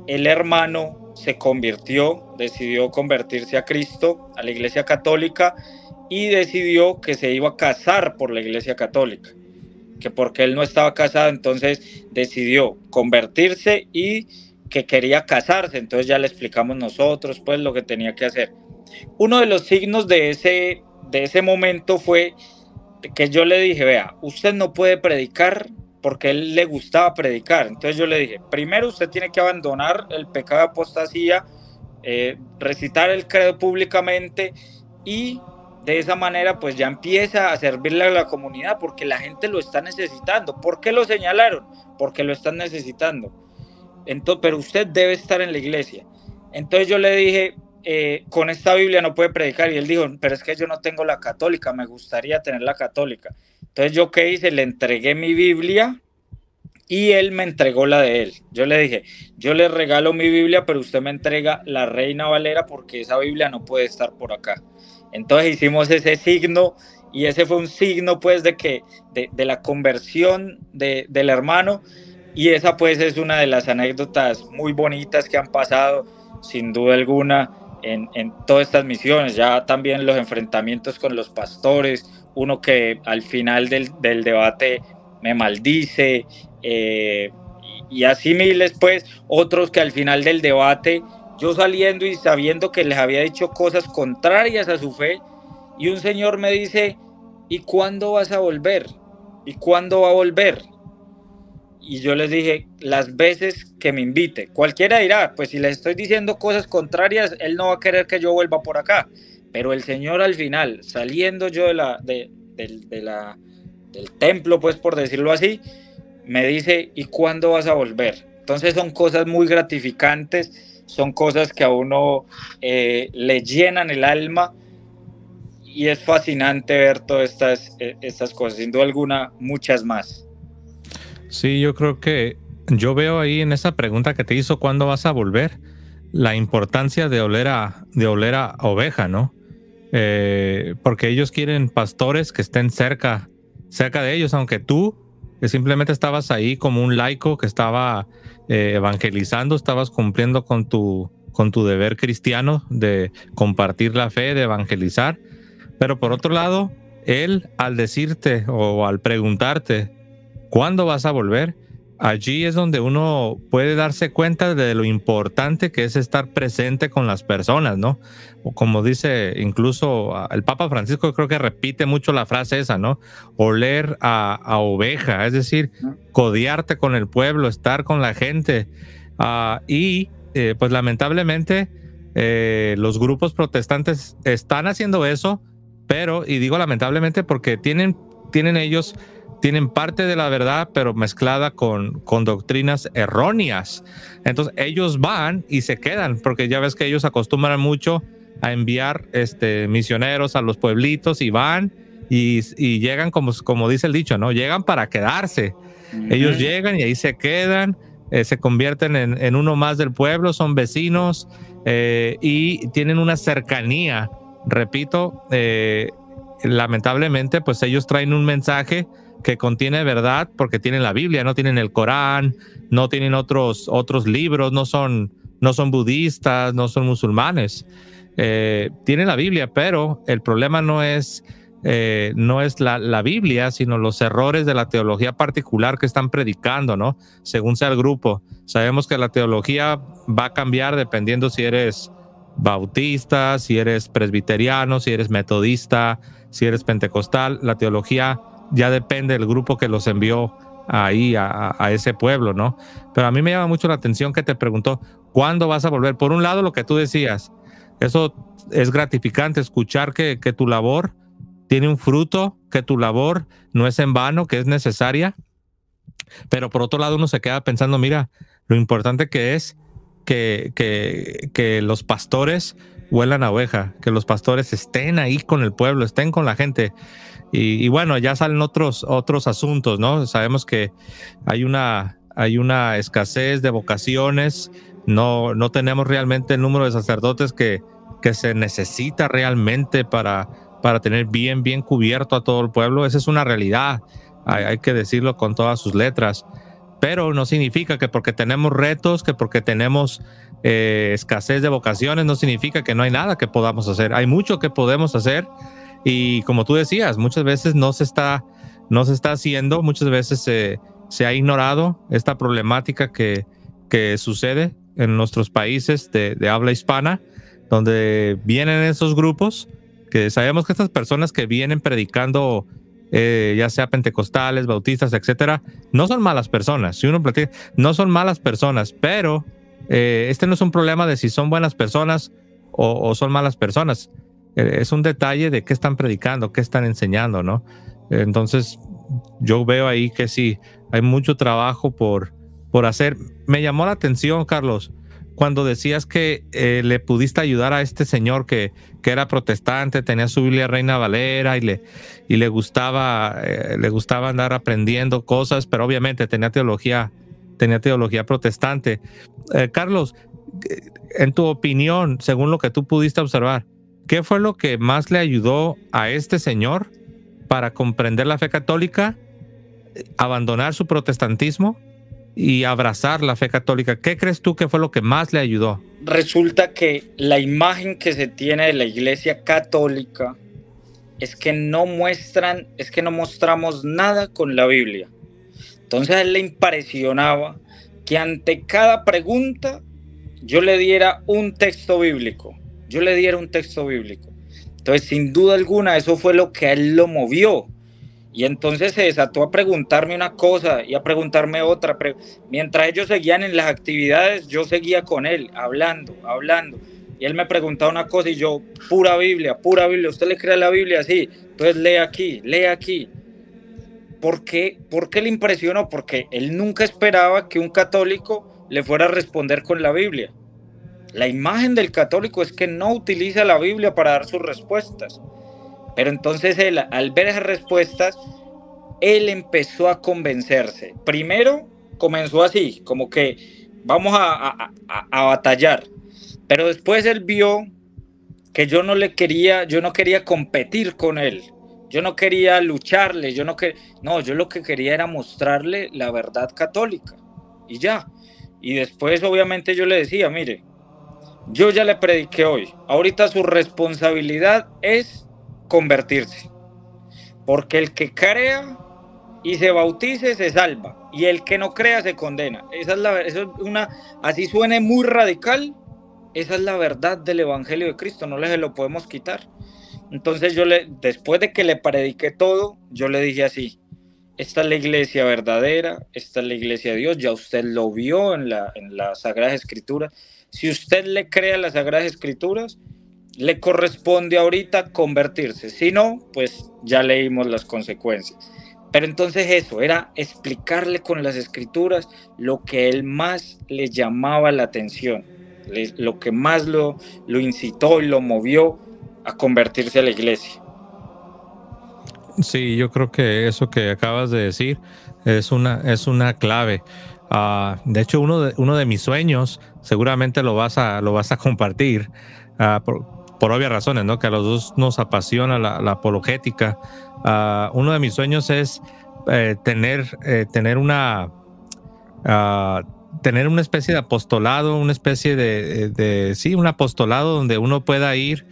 el hermano se convirtió, decidió convertirse a Cristo, a la Iglesia Católica, y decidió que se iba a casar por la Iglesia Católica. que porque él no estaba casado, entonces decidió convertirse y que quería casarse. Entonces ya le explicamos nosotros pues lo que tenía que hacer. Uno de los signos de ese momento fue que yo le dije, vea, usted no puede predicar porque a él le gustaba predicar. Entonces yo le dije, primero usted tiene que abandonar el pecado de apostasía, recitar el credo públicamente y de esa manera pues ya empieza a servirle a la comunidad porque la gente lo está necesitando. ¿Por qué lo señalaron? Porque lo están necesitando. Entonces, pero usted debe estar en la iglesia. Entonces yo le dije, con esta Biblia no puede predicar, y él dijo, pero es que yo no tengo la católica, me gustaría tener la católica. Entonces yo qué hice, le entregué mi Biblia y él me entregó la de él. Yo le dije, yo le regalo mi Biblia, pero usted me entrega la Reina Valera porque esa Biblia no puede estar por acá. Entonces hicimos ese signo y ese fue un signo pues de la conversión del hermano, y esa pues es una de las anécdotas muy bonitas que han pasado sin duda alguna en todas estas misiones. Ya también los enfrentamientos con los pastores, uno que al final del debate me maldice, y así miles pues, otros que al final del debate yo saliendo y sabiendo que les había dicho cosas contrarias a su fe, y un señor me dice, ¿y cuándo vas a volver? ¿Y cuándo va a volver? Y yo les dije, las veces que me invite. Cualquiera dirá, pues si les estoy diciendo cosas contrarias, él no va a querer que yo vuelva por acá. Pero el señor al final, saliendo yo del templo, pues por decirlo así, me dice, ¿y cuándo vas a volver? Entonces son cosas muy gratificantes, son cosas que a uno le llenan el alma, y es fascinante ver todas estas cosas, sin duda alguna, muchas más. Sí, yo creo que yo veo ahí en esa pregunta que te hizo, ¿cuándo vas a volver? La importancia de oler a oveja, ¿no? Porque ellos quieren pastores que estén cerca de ellos, aunque tú simplemente estabas ahí como un laico que estaba evangelizando, estabas cumpliendo con tu deber cristiano de compartir la fe, de evangelizar. Pero por otro lado, él al decirte o al preguntarte ¿cuándo vas a volver? Allí es donde uno puede darse cuenta de lo importante que es estar presente con las personas, ¿no? O como dice incluso el Papa Francisco, creo que repite mucho la frase esa, ¿no? Oler a oveja, es decir, codearte con el pueblo, estar con la gente. Pues lamentablemente los grupos protestantes están haciendo eso, pero, y digo lamentablemente porque tienen parte de la verdad, pero mezclada con doctrinas erróneas. Entonces ellos van y se quedan, porque ya ves que ellos acostumbran mucho a enviar misioneros a los pueblitos, y van y llegan como dice el dicho, ¿no? Llegan para quedarse. Ellos llegan y ahí se quedan, se convierten en uno más del pueblo, son vecinos, y tienen una cercanía. Repito, lamentablemente, pues ellos traen un mensaje que contiene verdad porque tienen la Biblia, no tienen el Corán, no tienen otros libros, no son budistas, no son musulmanes. Tienen la Biblia, pero el problema no es la Biblia, sino los errores de la teología particular que están predicando, ¿no? Según sea el grupo. Sabemos que la teología va a cambiar dependiendo si eres bautista, si eres presbiteriano, si eres metodista, si eres pentecostal. La teología ya depende del grupo que los envió ahí a ese pueblo, ¿no? Pero a mí me llama mucho la atención que te preguntó, ¿cuándo vas a volver? Por un lado, lo que tú decías, eso es gratificante, escuchar que tu labor tiene un fruto, que tu labor no es en vano, que es necesaria. Pero por otro lado, uno se queda pensando, mira, lo importante que es que los pastores huelan a oveja, que los pastores estén ahí con el pueblo, estén con la gente. Y bueno, ya salen otros asuntos, ¿no? Sabemos que hay una escasez de vocaciones, no tenemos realmente el número de sacerdotes que se necesita realmente para tener bien cubierto a todo el pueblo. Esa es una realidad, hay que decirlo con todas sus letras. Pero no significa que porque tenemos retos, que porque tenemos escasez de vocaciones, no significa que no hay nada que podamos hacer. Hay mucho que podemos hacer, y como tú decías, muchas veces no se está no se está haciendo. Muchas veces se ha ignorado esta problemática que sucede en nuestros países de habla hispana, donde vienen esos grupos, que sabemos que estas personas que vienen predicando, ya sea pentecostales, bautistas, etcétera, no son malas personas. Si uno platica, no son malas personas, pero este no es un problema de si son buenas personas o son malas personas. Es un detalle de qué están predicando, qué están enseñando, ¿no? Entonces, yo veo ahí que sí, hay mucho trabajo por hacer. Me llamó la atención, Carlos, cuando decías que le pudiste ayudar a este señor que era protestante, tenía su Biblia Reina Valera y le gustaba andar aprendiendo cosas, pero obviamente tenía teología protestante. Carlos, en tu opinión, según lo que tú pudiste observar, ¿qué fue lo que más le ayudó a este señor para comprender la fe católica, abandonar su protestantismo y abrazar la fe católica? ¿Qué crees tú que fue lo que más le ayudó? Resulta que la imagen que se tiene de la Iglesia Católica es que no mostramos nada con la Biblia. Entonces a él le impresionaba que ante cada pregunta yo le diera un texto bíblico. Entonces, sin duda alguna, eso fue lo que a él lo movió. Y entonces se desató a preguntarme una cosa y a preguntarme otra. Mientras ellos seguían en las actividades, yo seguía con él, hablando. Y él me preguntaba una cosa y yo, pura Biblia. ¿Usted le cree a la Biblia? Sí. Entonces lee aquí. ¿Por qué le impresionó? Porque él nunca esperaba que un católico le fuera a responder con la Biblia. La imagen del católico es que no utiliza la Biblia para dar sus respuestas. Pero entonces él, al ver esas respuestas, él empezó a convencerse. Primero comenzó así, como que vamos a batallar. Pero después él vio que yo no quería competir con él. Yo no quería lucharle, yo lo que quería era mostrarle la verdad católica. Y ya. Y después obviamente yo le decía, mire, yo ya le prediqué hoy. Ahorita su responsabilidad es convertirse. Porque el que crea y se bautice se salva. Y el que no crea se condena. Así suene muy radical, esa es la verdad del Evangelio de Cristo. No se lo podemos quitar. Entonces después de que le prediqué todo, yo le dije así: esta es la iglesia verdadera, esta es la iglesia de Dios, ya usted lo vio en las Sagradas Escrituras. Si usted le cree a las Sagradas Escrituras, le corresponde ahorita convertirse. Si no, pues ya leímos las consecuencias. Pero entonces eso era explicarle con las Escrituras lo que él más le llamaba la atención, lo que más lo incitó y lo movió a convertirse a la iglesia. Sí, yo creo que eso que acabas de decir es una clave. De hecho, uno de mis sueños, seguramente lo vas a compartir, por obvias razones, ¿no? Que a los dos nos apasiona la apologética. Uno de mis sueños es tener una especie de apostolado, una especie de un apostolado donde uno pueda ir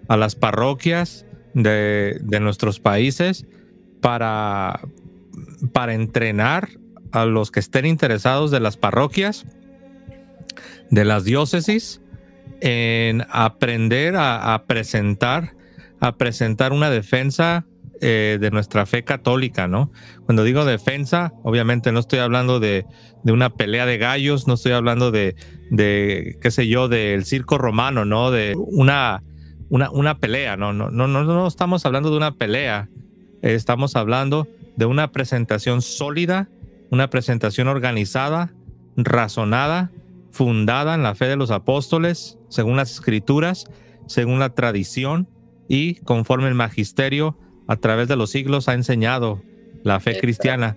a las parroquias de nuestros países para entrenar a los que estén interesados de las parroquias, de las diócesis, en aprender a presentar una defensa de nuestra fe católica, ¿no? Cuando digo defensa, obviamente no estoy hablando de una pelea de gallos, no estoy hablando de qué sé yo, del circo romano, ¿no? De una pelea, no estamos hablando de una pelea, estamos hablando de una presentación sólida, una presentación organizada, razonada, fundada en la fe de los apóstoles, según las Escrituras, según la tradición y conforme el magisterio a través de los siglos ha enseñado la fe cristiana.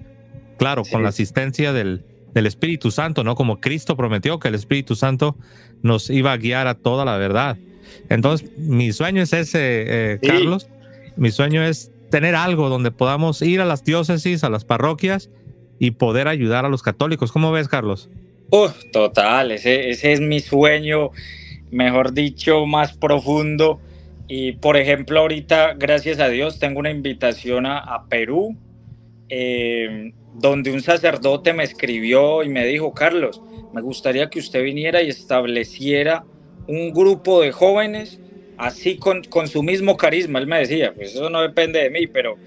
Claro, con la asistencia del Espíritu Santo, ¿no? Como Cristo prometió que el Espíritu Santo nos iba a guiar a toda la verdad. Entonces, mi sueño es ese, Carlos. Mi sueño es tener algo donde podamos ir a las diócesis, a las parroquias y poder ayudar a los católicos. ¿Cómo ves, Carlos? Total, ese es mi sueño, mejor dicho, más profundo. Y por ejemplo, ahorita, gracias a Dios, tengo una invitación a Perú donde un sacerdote me escribió y me dijo: Carlos, me gustaría que usted viniera y estableciera un grupo de jóvenes así con su mismo carisma. Él me decía, pues eso no depende de mí, pero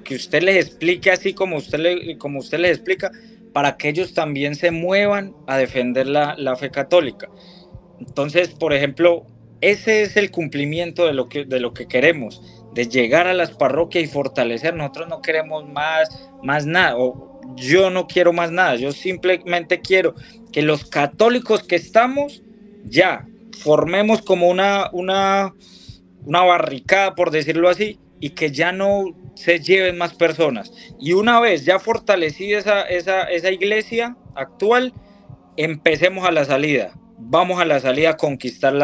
que usted les explique así como usted les explica, para que ellos también se muevan a defender la fe católica. Entonces, por ejemplo, ese es el cumplimiento de lo que queremos, de llegar a las parroquias y fortalecer. Nosotros no queremos más nada, o yo no quiero más nada, yo simplemente quiero que los católicos que estamos ya formemos como una barricada, por decirlo así, y que ya no se lleven más personas. Y una vez ya fortalecida esa iglesia actual, empecemos a la salida, vamos a la salida a conquistar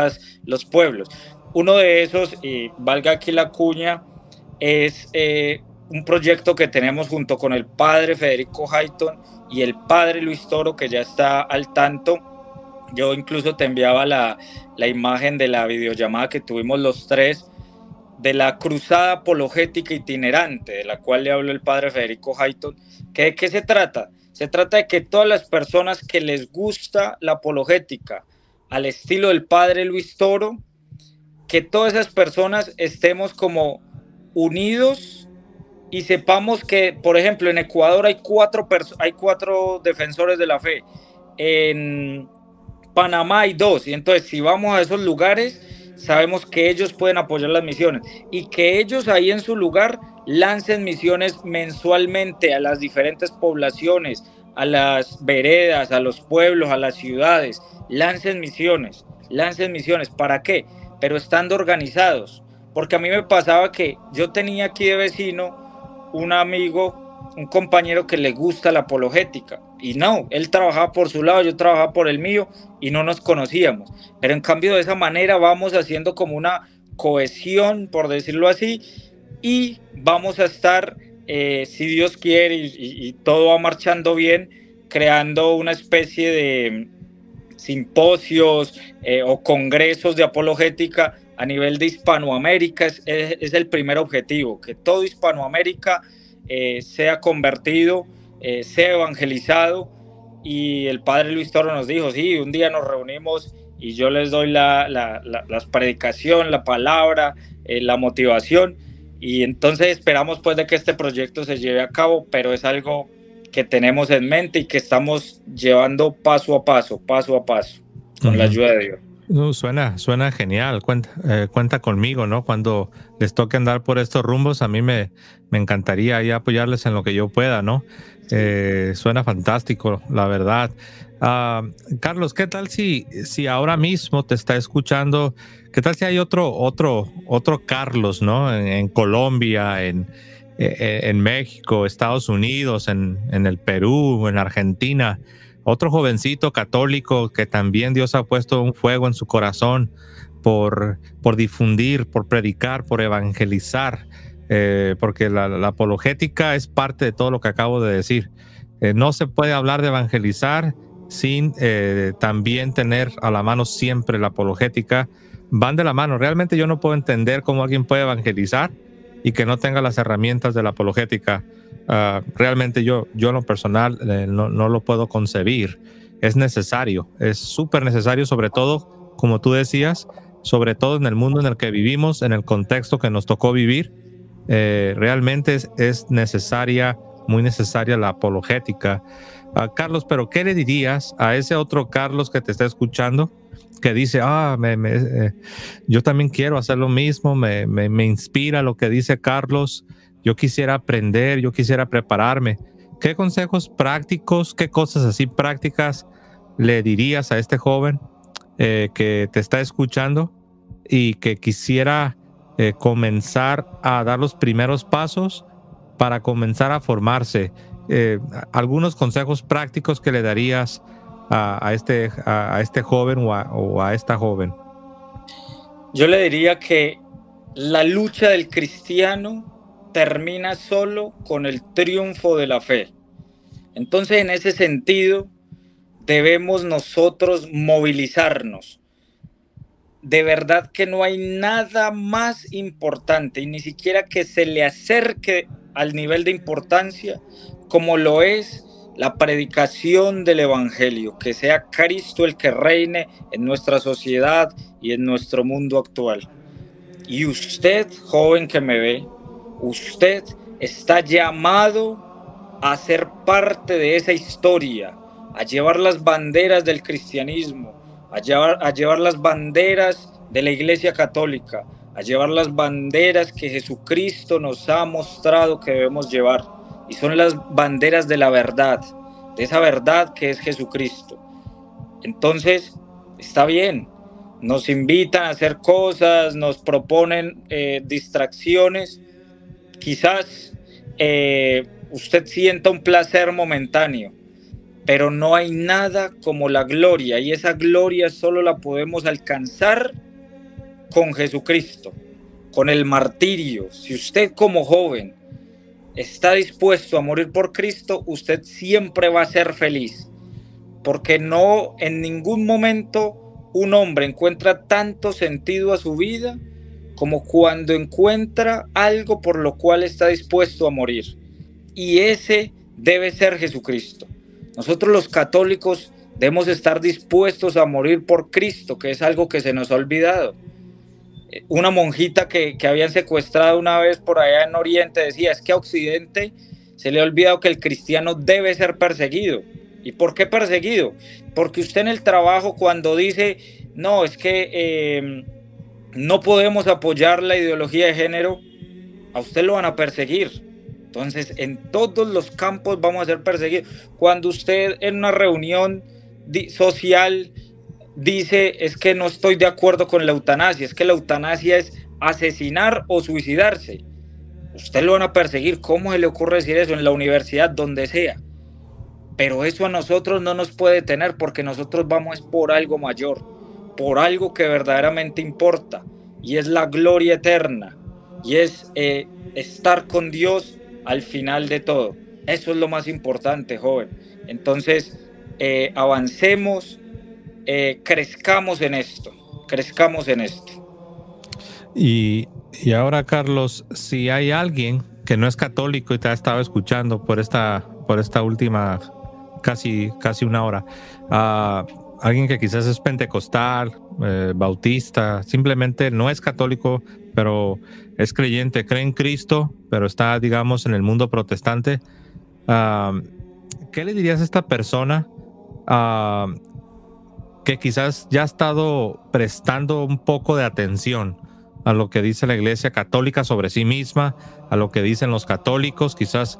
los pueblos. Uno de esos, y valga aquí la cuña, es un proyecto que tenemos junto con el padre Federico Hayton y el padre Luis Toro, que ya está al tanto. Yo incluso te enviaba la imagen de la videollamada que tuvimos los tres, de la cruzada apologética itinerante, de la cual le habló el padre Federico Hayton. ¿De qué se trata? Se trata de que todas las personas que les gusta la apologética al estilo del padre Luis Toro, que todas esas personas estemos como unidos y sepamos que, por ejemplo, en Ecuador hay cuatro defensores de la fe, en Panamá hay 2, y entonces si vamos a esos lugares, sabemos que ellos pueden apoyar las misiones y que ellos ahí en su lugar lancen misiones mensualmente a las diferentes poblaciones, a las veredas, a los pueblos, a las ciudades. Lancen misiones. ¿Para qué? Pero estando organizados. Porque a mí me pasaba que yo tenía aquí de vecino un amigo, un compañero que le gusta la apologética, y no, él trabajaba por su lado, yo trabajaba por el mío y no nos conocíamos. Pero en cambio, de esa manera vamos haciendo como una cohesión, por decirlo así, y vamos a estar, si Dios quiere y todo va marchando bien, creando una especie de simposios o congresos de apologética a nivel de Hispanoamérica. Es el primer objetivo, que todo Hispanoamérica sea convertido, sea evangelizado. Y el padre Luis Toro nos dijo, sí, un día nos reunimos y yo les doy la predicación, la palabra, la motivación, y entonces esperamos pues de que este proyecto se lleve a cabo, pero es algo que tenemos en mente y que estamos llevando paso a paso, con la ayuda de Dios. Suena genial. Cuenta conmigo, ¿no? Cuando les toque andar por estos rumbos, a mí me encantaría ahí apoyarles en lo que yo pueda, ¿no? Suena fantástico, la verdad. Carlos, ¿qué tal si ahora mismo te está escuchando? ¿Qué tal si hay otro Carlos, ¿no? En Colombia, en México, Estados Unidos, en el Perú, en Argentina? Otro jovencito católico que también Dios ha puesto un fuego en su corazón por difundir, por predicar, por evangelizar, porque la apologética es parte de todo lo que acabo de decir. No se puede hablar de evangelizar sin también tener a la mano siempre la apologética. Van de la mano. Realmente yo no puedo entender cómo alguien puede evangelizar y que no tenga las herramientas de la apologética. Realmente yo en lo personal no lo puedo concebir. Es necesario, es súper necesario, sobre todo, como tú decías, sobre todo en el mundo en el que vivimos, en el contexto que nos tocó vivir. Realmente es necesaria, muy necesaria la apologética. Carlos, pero ¿qué le dirías a ese otro Carlos que te está escuchando, que dice, yo también quiero hacer lo mismo, me inspira lo que dice Carlos, yo quisiera aprender, yo quisiera prepararme? ¿Qué consejos prácticos, qué cosas así prácticas le dirías a este joven que te está escuchando y que quisiera comenzar a dar los primeros pasos para comenzar a formarse? Algunos consejos prácticos que le darías a este joven o a esta joven. Yo le diría que la lucha del cristiano termina solo con el triunfo de la fe. Entonces, en ese sentido, debemos nosotros movilizarnos. De verdad que no hay nada más importante, y ni siquiera que se le acerque al nivel de importancia como lo es la predicación del Evangelio, que sea Cristo el que reine en nuestra sociedad y en nuestro mundo actual. Y usted, joven que me ve, usted está llamado a ser parte de esa historia, a llevar las banderas del cristianismo, a llevar las banderas de la Iglesia Católica, a llevar las banderas que Jesucristo nos ha mostrado que debemos llevar. Y son las banderas de la verdad, de esa verdad que es Jesucristo. Entonces, está bien, nos invitan a hacer cosas, nos proponen distracciones. Quizás usted sienta un placer momentáneo, pero no hay nada como la gloria, y esa gloria solo la podemos alcanzar con Jesucristo, con el martirio. Si usted como joven está dispuesto a morir por Cristo, usted siempre va a ser feliz, porque no en ningún momento un hombre encuentra tanto sentido a su vida como cuando encuentra algo por lo cual está dispuesto a morir, y ese debe ser Jesucristo. Nosotros los católicos debemos estar dispuestos a morir por Cristo, que es algo que se nos ha olvidado. Una monjita que habían secuestrado una vez por allá en Oriente decía, es que a Occidente se le ha olvidado que el cristiano debe ser perseguido. ¿Y por qué perseguido? Porque usted en el trabajo, cuando dice, no, es que no podemos apoyar la ideología de género, a usted lo van a perseguir. Entonces, en todos los campos vamos a ser perseguidos. Cuando usted en una reunión social dice, es que no estoy de acuerdo con la eutanasia, es que la eutanasia es asesinar o suicidarse, usted lo van a perseguir. ¿Cómo se le ocurre decir eso? En la universidad, donde sea. Pero eso a nosotros no nos puede detener, porque nosotros vamos por algo mayor, por algo que verdaderamente importa, y es la gloria eterna, y es estar con Dios al final de todo. Eso es lo más importante, joven. Entonces, avancemos, crezcamos en esto, crezcamos en esto. Y ahora, Carlos, si hay alguien que no es católico y te ha estado escuchando por esta última casi una hora, alguien que quizás es pentecostal, bautista, simplemente no es católico, pero es creyente, cree en Cristo, pero está, digamos, en el mundo protestante, ¿qué le dirías a esta persona que quizás ya ha estado prestando un poco de atención a lo que dice la Iglesia Católica sobre sí misma, a lo que dicen los católicos? Quizás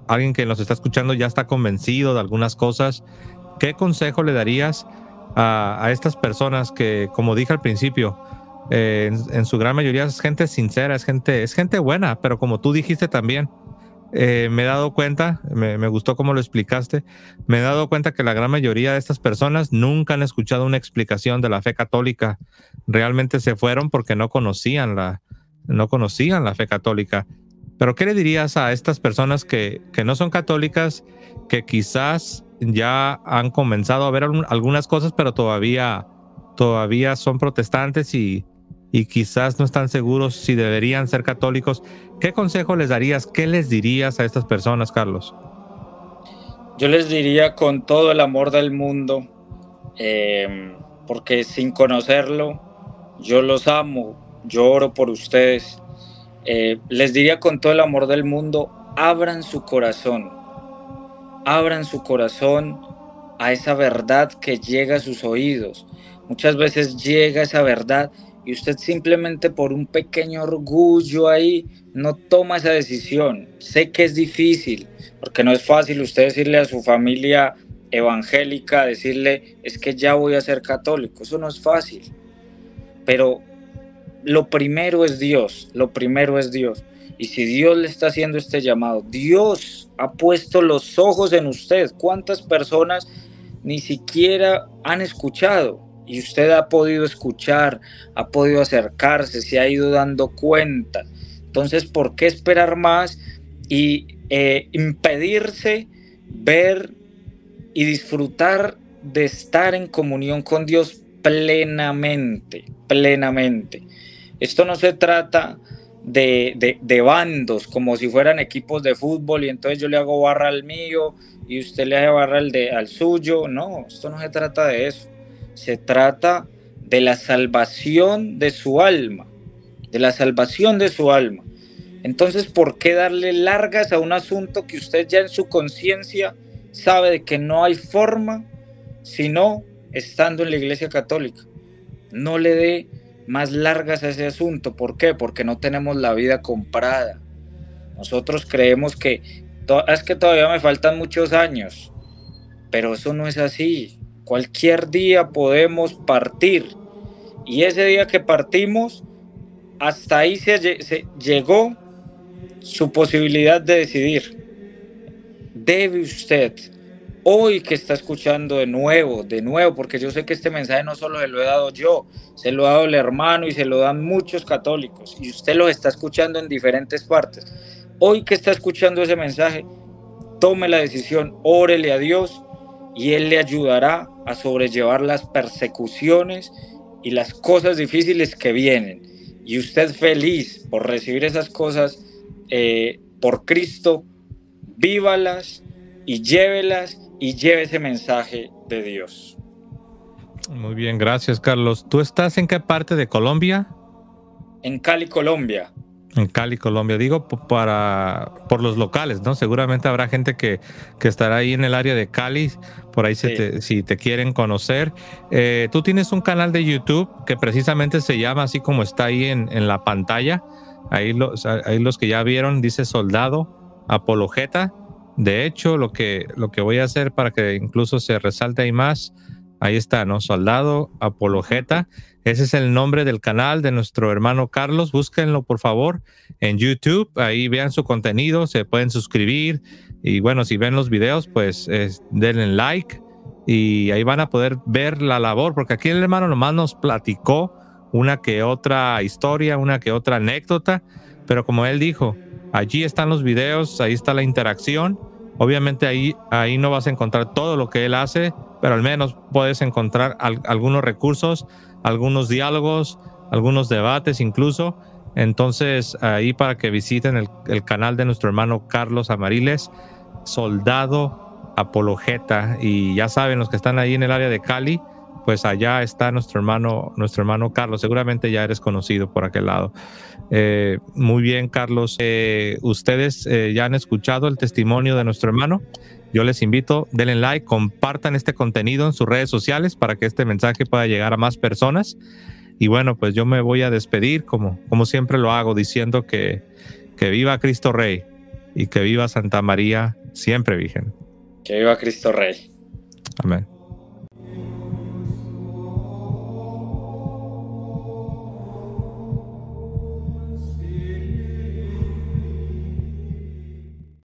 alguien que nos está escuchando ya está convencido de algunas cosas. ¿Qué consejo le darías a estas personas que, como dije al principio, en su gran mayoría es gente sincera, es gente buena, pero como tú dijiste también, me he dado cuenta, me gustó cómo lo explicaste, me he dado cuenta que la gran mayoría de estas personas nunca han escuchado una explicación de la fe católica. Realmente se fueron porque no conocían la fe católica. Pero ¿qué le dirías a estas personas que no son católicas, que quizás ya han comenzado a ver algunas cosas, pero todavía son protestantes y quizás no están seguros si deberían ser católicos? ¿Qué consejo les darías? ¿Qué les dirías a estas personas, Carlos? Yo les diría con todo el amor del mundo, porque sin conocerlo, yo los amo, yo oro por ustedes. Les diría con todo el amor del mundo, abran su corazón a esa verdad que llega a sus oídos. Muchas veces llega esa verdad y usted simplemente por un pequeño orgullo ahí no toma esa decisión. Sé que es difícil, porque no es fácil usted decirle a su familia evangélica, decirle, es que ya voy a ser católico. Eso no es fácil, pero lo primero es Dios. Y si Dios le está haciendo este llamado, Dios ha puesto los ojos en usted. ¿Cuántas personas ni siquiera han escuchado? Y usted ha podido escuchar, ha podido acercarse, se ha ido dando cuenta. Entonces, ¿por qué esperar más y impedirse ver y disfrutar de estar en comunión con Dios plenamente? Esto no se trata de bandos, como si fueran equipos de fútbol, y entonces yo le hago barra al mío y usted le hace barra al suyo. No, esto no se trata de eso. Se trata de la salvación de su alma, de la salvación de su alma. Entonces, ¿por qué darle largas a un asunto que usted ya en su conciencia sabe de que no hay forma sino estando en la Iglesia Católica? No le dé más largas a ese asunto. ¿Por qué? Porque no tenemos la vida comprada. Nosotros creemos que es que todavía me faltan muchos años, pero eso no es así. Cualquier día podemos partir, y ese día que partimos, hasta ahí se llegó su posibilidad de decidir. Debe usted, hoy que está escuchando de nuevo, porque yo sé que este mensaje no solo se lo he dado yo, se lo ha dado el hermano y se lo dan muchos católicos, y usted lo está escuchando en diferentes partes. Hoy que está escuchando ese mensaje, tome la decisión, órele a Dios y Él le ayudará a sobrellevar las persecuciones y las cosas difíciles que vienen. Y usted feliz por recibir esas cosas por Cristo, vívalas y llévelas y lleve ese mensaje de Dios. Muy bien, gracias, Carlos. ¿Tú estás en qué parte de Colombia? En Cali, Colombia. En Cali, Colombia. Digo por los locales, ¿no? Seguramente habrá gente que estará ahí en el área de Cali, por ahí Sí. si te quieren conocer. Tú tienes un canal de YouTube que precisamente se llama así como está ahí en la pantalla. Ahí los que ya vieron, dice Soldado Apologeta. De hecho, lo que voy a hacer para que incluso se resalte ahí más, ahí está, ¿no? Soldado Apologeta. Ese es el nombre del canal de nuestro hermano Carlos. Búsquenlo, por favor, en YouTube. Ahí vean su contenido, se pueden suscribir. Y bueno, si ven los videos, pues denle like. Y ahí van a poder ver la labor, porque aquí el hermano nomás nos platicó una que otra historia, una que otra anécdota. Pero como él dijo, allí están los videos, ahí está la interacción. Obviamente ahí no vas a encontrar todo lo que él hace, pero al menos puedes encontrar algunos recursos, algunos diálogos, algunos debates incluso. Entonces ahí para que visiten el canal de nuestro hermano Carlos Amariles, Soldado Apologeta. Y ya saben, los que están ahí en el área de Cali, pues allá está nuestro hermano Carlos. Seguramente ya eres conocido por aquel lado. Muy bien, Carlos. Ustedes ya han escuchado el testimonio de nuestro hermano. Yo les invito, denle like, compartan este contenido en sus redes sociales para que este mensaje pueda llegar a más personas. Y bueno, pues yo me voy a despedir como siempre lo hago, diciendo que viva Cristo Rey y que viva Santa María siempre Virgen. Que viva Cristo Rey. Amén.